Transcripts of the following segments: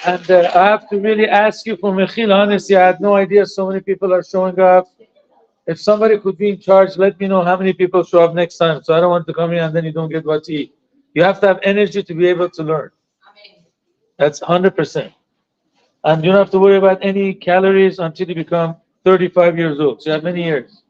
And I have to really ask you for Mechila. Honestly, I had no idea so many people are showing up. If somebody could be in charge, let me know how many people show up next time. So I don't want to come here and then you don't get what to eat. You have to have energy to be able to learn. That's 100%. And you don't have to worry about any calories until you become 35 years old. So you have many years.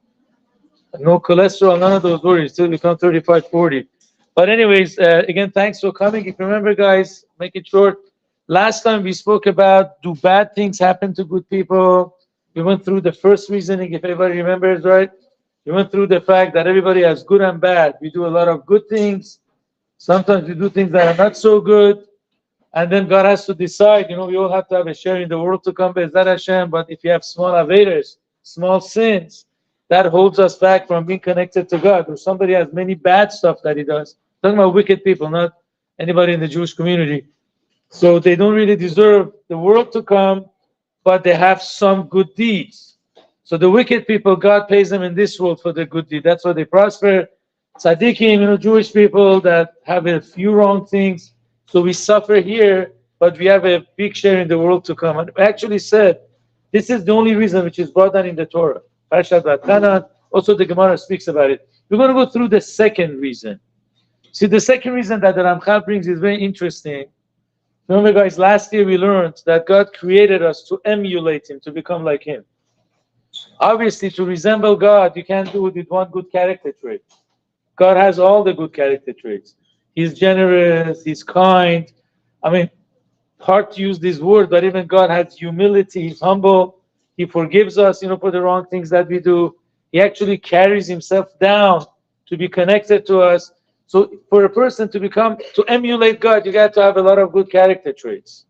No cholesterol, none of those worries till you become 35, 40. But anyways, again, thanks for coming. If you remember, guys, make it short. Last time we spoke about, do bad things happen to good people? We went through the first reasoning, if everybody remembers, right? We went through the fact that everybody has good and bad. We do a lot of good things. Sometimes we do things that are not so good. And then God has to decide, we all have to have a share in the world to come, Be'ezrat Hashem. But if you have small averas, small sins, that holds us back from being connected to God. Or somebody has many bad stuff that he does. I'm talking about wicked people, not anybody in the Jewish community. So they don't really deserve the world to come, but they have some good deeds. So the wicked people, God pays them in this world for their good deed. That's why they prosper. Tzaddikim, Jewish people that have a few wrong things. So we suffer here, but we have a big share in the world to come. And I actually said, this is the only reason which is brought down in the Torah. Parashat Va'etchanan, also the Gemara speaks about it. We're going to go through the second reason. See, the second reason that the Ramchal brings is very interesting. Remember, guys, last year we learned that God created us to emulate Him, to become like Him. Obviously, to resemble God, you can't do it with one good character trait. God has all the good character traits. He's generous, He's kind. I mean, hard to use this word, but even God has humility. He's humble. He forgives us, for the wrong things that we do. He actually carries Himself down to be connected to us. So for a person to emulate God, you got to have a lot of good character traits.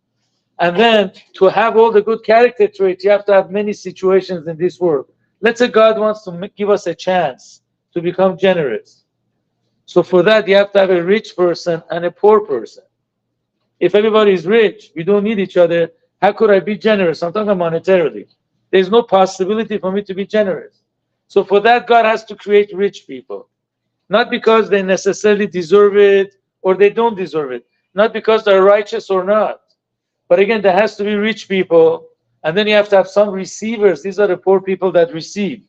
And then to have all the good character traits, you have to have many situations in this world. Let's say God wants to give us a chance to become generous. So for that, you have to have a rich person and a poor person. If everybody is rich, we don't need each other. How could I be generous? I'm talking monetarily. There's no possibility for me to be generous. So for that, God has to create rich people. Not because they necessarily deserve it or they don't deserve it. Not because they're righteous or not. But again, there has to be rich people. And then you have to have some receivers. These are the poor people that receive.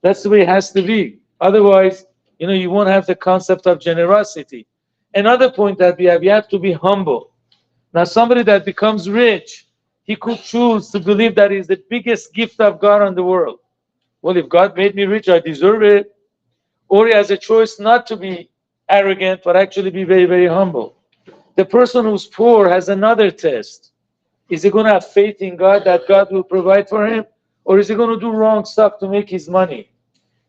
That's the way it has to be. Otherwise, you won't have the concept of generosity. Another point that we have, you have to be humble. Now, somebody that becomes rich, he could choose to believe that is the biggest gift of God on the world. Well, if God made me rich, I deserve it. Or he has a choice not to be arrogant, but actually be very, very humble. The person who's poor has another test. Is he going to have faith in God that God will provide for him? Or is he going to do wrong stuff to make his money?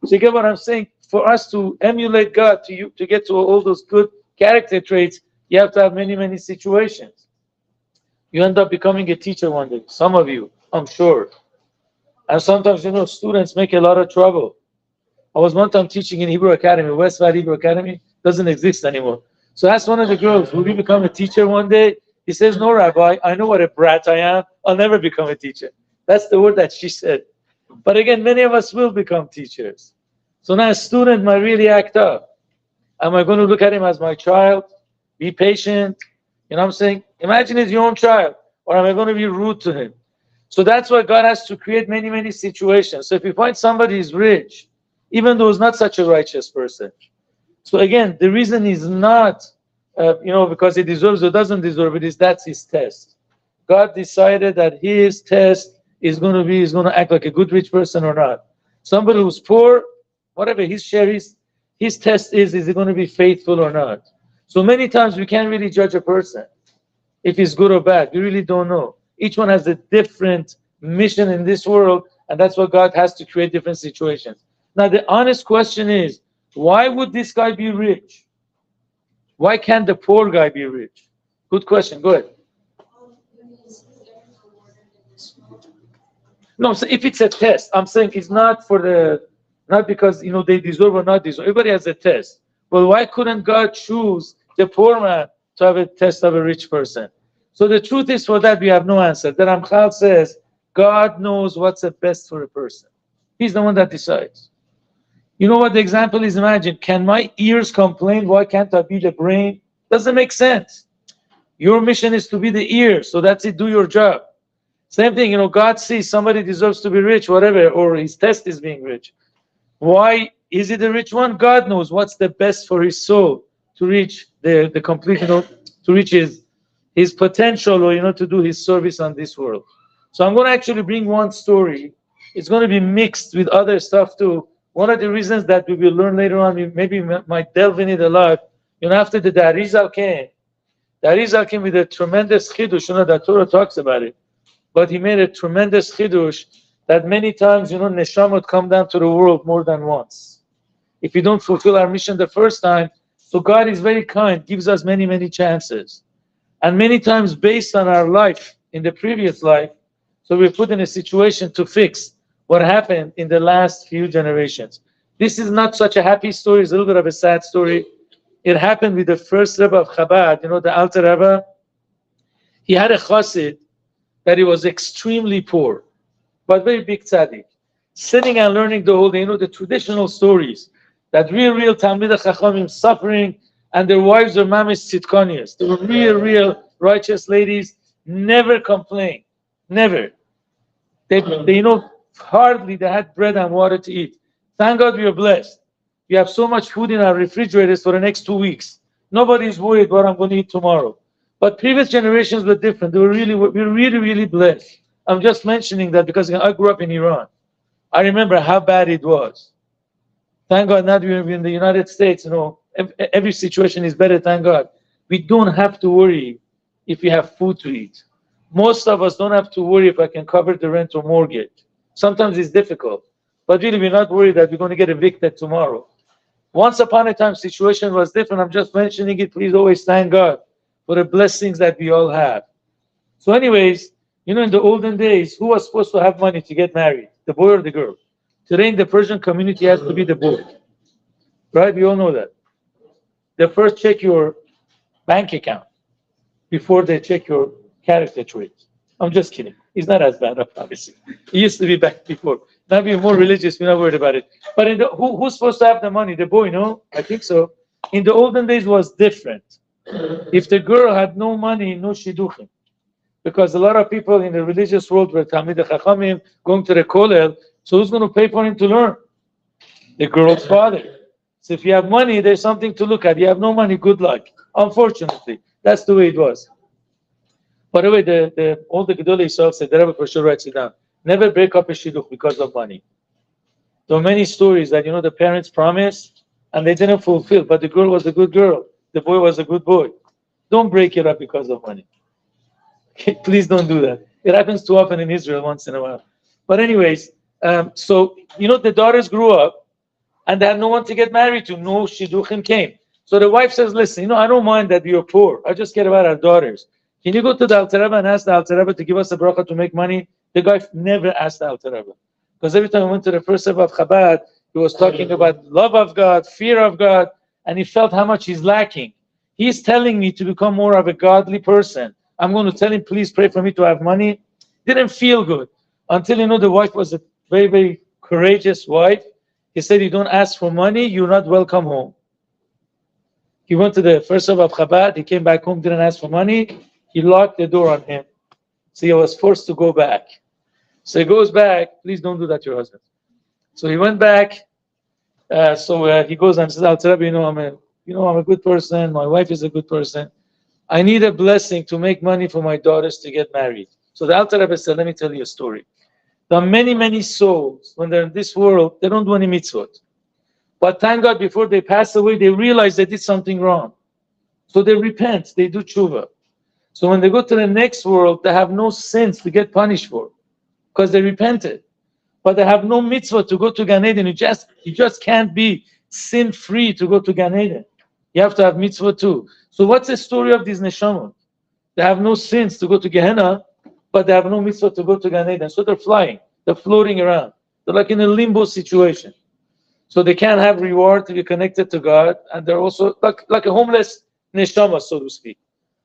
So you get what I'm saying? For us to emulate God, to get to all those good character traits, you have to have many, many situations. You end up becoming a teacher one day. Some of you, I'm sure. And sometimes, students make a lot of trouble. I was one time teaching in Hebrew Academy, West Valley Hebrew Academy, doesn't exist anymore. So I asked one of the girls, will you become a teacher one day? He says, no, Rabbi, I know what a brat I am. I'll never become a teacher. That's the word that she said. But again, many of us will become teachers. So now a student might really act up. Am I going to look at him as my child? Be patient? I'm saying? Imagine it's your own child. Or am I going to be rude to him? So that's why God has to create many, many situations. So if you find somebody is rich, even though he's not such a righteous person. So again, the reason is not, because he deserves or doesn't deserve it, that's his test. God decided that his test is going to act like a good rich person or not. Somebody who's poor, whatever his share is, his test is he going to be faithful or not? So many times we can't really judge a person if he's good or bad. We really don't know. Each one has a different mission in this world, and that's why God has to create different situations. Now, the honest question is, why would this guy be rich? Why can't the poor guy be rich? Good question. Go ahead. No, so if it's a test, I'm saying it's not because they deserve or not deserve. Everybody has a test. Well, why couldn't God choose the poor man to have a test of a rich person? So the truth is, for that we have no answer. The Ramchal says God knows what's the best for a person. He's the one that decides. You know what the example is? Imagine, can my ears complain? Why can't I be the brain? Doesn't make sense. Your mission is to be the ear, so that's it, do your job. Same thing, God sees somebody deserves to be rich, whatever, or his test is being rich. Why is he the rich one? God knows what's the best for his soul to reach the complete, to reach his potential, or to do his service on this world. So I'm going to actually bring one story. It's going to be mixed with other stuff too. One of the reasons that we will learn later on, we maybe might delve in it a lot. After the Arizal came with a tremendous chidush. That Torah talks about it, but he made a tremendous chidush that many times, neshamot come down to the world more than once. If we don't fulfill our mission the first time, so God is very kind, gives us many, many chances. And many times based on our life in the previous life, so we're put in a situation to fix what happened in the last few generations. This is not such a happy story, it's a little bit of a sad story. It happened with the first Rebbe of Chabad, the Alter Rebbe. He had a chassid that he was extremely poor, but very big tzaddik. Sitting and learning the whole day, the traditional stories, that real Talmidei Chachamim suffering, and their wives were mamish tzidkonias. They were real righteous ladies, never complained, never. They hardly they had bread and water to eat. Thank God we are blessed. We have so much food in our refrigerators for the next 2 weeks. Nobody's worried what I'm going to eat tomorrow. But previous generations were different. We're really blessed. I'm just mentioning that because I grew up in Iran. I remember how bad it was. Thank God now we're in the United States. Every situation is better, thank God. We don't have to worry if we have food to eat. Most of us don't have to worry if I can cover the rent or mortgage. Sometimes it's difficult, but really we're not worried that we're going to get evicted tomorrow. Once upon a time, situation was different. I'm just mentioning it. Please always thank God for the blessings that we all have. So anyways, in the olden days, who was supposed to have money to get married? The boy or the girl? Today in the Persian community, it has to be the boy. Right? We all know that. They first check your bank account before they check your character traits. I'm just kidding. It's not as bad, obviously. It used to be back before. Now we're more religious. We're not worried about it. But who's supposed to have the money? The boy, no? I think so. In the olden days, was different. If the girl had no money, no shidduchim. Because a lot of people in the religious world were Talmidei Chachamim, going to the kollel. So who's going to pay for him to learn? The girl's father. So if you have money, there's something to look at. You have no money, good luck. Unfortunately, that's the way it was. By the way, all the Gedolei Yisrael said, the Rebbe for sure writes it down, never break up a shidduch because of money. There are many stories that, the parents promised and they didn't fulfill, but the girl was a good girl. The boy was a good boy. Don't break it up because of money. Please don't do that. It happens too often in Israel once in a while. But anyways, so, the daughters grew up and they had no one to get married to. No shidduchim came. So the wife says, listen, I don't mind that you're poor. I just care about our daughters. Can you go to the Alter Rebbe and ask the Alter Rebbe to give us a bracha to make money? The guy never asked the Alter Rebbe. Because every time I went to the first Rebbe of Chabad, he was talking about love of God, fear of God, and he felt how much he's lacking. He's telling me to become more of a godly person. I'm going to tell him, please pray for me to have money. Didn't feel good. Until, the wife was a very, very courageous wife. He said, you don't ask for money, you're not welcome home. He went to the first Rebbe of Chabad, he came back home, didn't ask for money. He locked the door on him. So he was forced to go back. So he goes back. Please don't do that to your husband. So he went back. He goes and says, Alter Rebbe, I'm a good person. My wife is a good person. I need a blessing to make money for my daughters to get married. So the Alter Rebbe said, let me tell you a story. There are many, many souls, when they're in this world, they don't do any mitzvot. But thank God, before they pass away, they realize they did something wrong. So they repent, they do tshuva. So when they go to the next world, they have no sins to get punished for, because they repented. But they have no mitzvah to go to Gan Eden. You just can't be sin-free to go to Gan Eden. You have to have mitzvah too. So what's the story of these neshamot? They have no sins to go to Gehenna, but they have no mitzvah to go to Gan Eden. So they're flying, they're floating around. They're like in a limbo situation. So they can't have reward to be connected to God, and they're also like a homeless neshama, so to speak.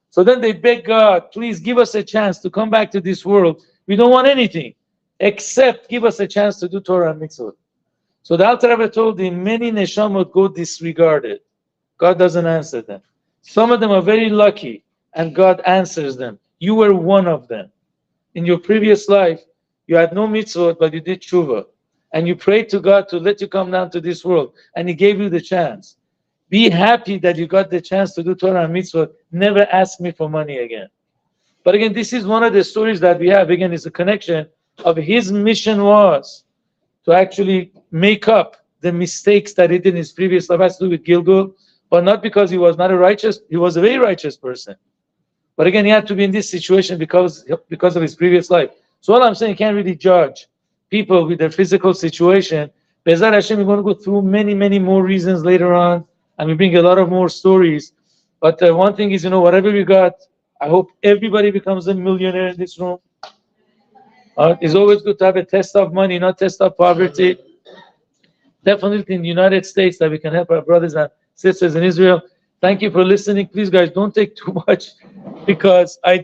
So then they beg God, please give us a chance to come back to this world. We don't want anything except give us a chance to do Torah and mitzvah. So the Alter Rebbe told him, many neshamot go disregarded. God doesn't answer them. Some of them are very lucky and God answers them. You were one of them. In your previous life, you had no mitzvot, but you did tshuva. And you prayed to God to let you come down to this world. And He gave you the chance. Be happy that you got the chance to do Torah and mitzvot. Never ask me for money again. But again, this is one of the stories that we have. Again, it's a connection of his mission was to actually make up the mistakes that he did in his previous life. It has to do with Gilgul, but not because he was not a righteous, he was a very righteous person. But again, he had to be in this situation because of his previous life. So all I'm saying, you can't really judge people with their physical situation. Be'ezrat Hashem, we're going to go through many, many more reasons later on, and we bring a lot of more stories. But one thing is, whatever we got, I hope everybody becomes a millionaire in this room. It's always good to have a test of money, not test of poverty. Definitely in the United States that we can help our brothers and sisters in Israel. Thank you for listening. Please, guys, don't take too much because I